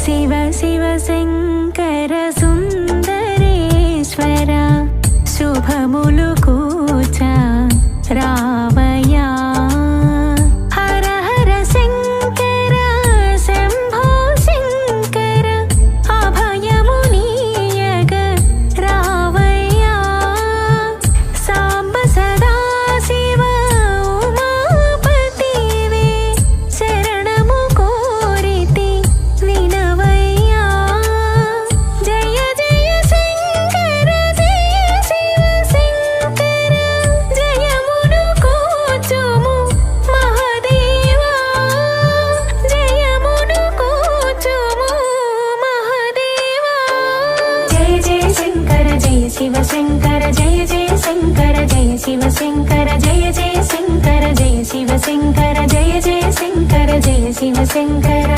शिव शिव शङ्कर सुन्दरेश्वर शुभमुलु कूचा रावया हर हर शङ्कर शम्भो शङ्कर अभयमुनीयग रावया साम्ब सदा शिव उमापतिवे शरणमु कोरिति विनवया जय जय शङ्कर जय शिव शङ्कर जयमुनु कोचुमु महदेवा जयमुनु कोचुमु महदेवा जय जय शङ्कर जय शिव शङ्कर जय जय शङ्कर जय शिव शङ्कर जय जय शङ्कर जय शिव शङ्कर जय जय शङ्कर जय शिव शङ्कर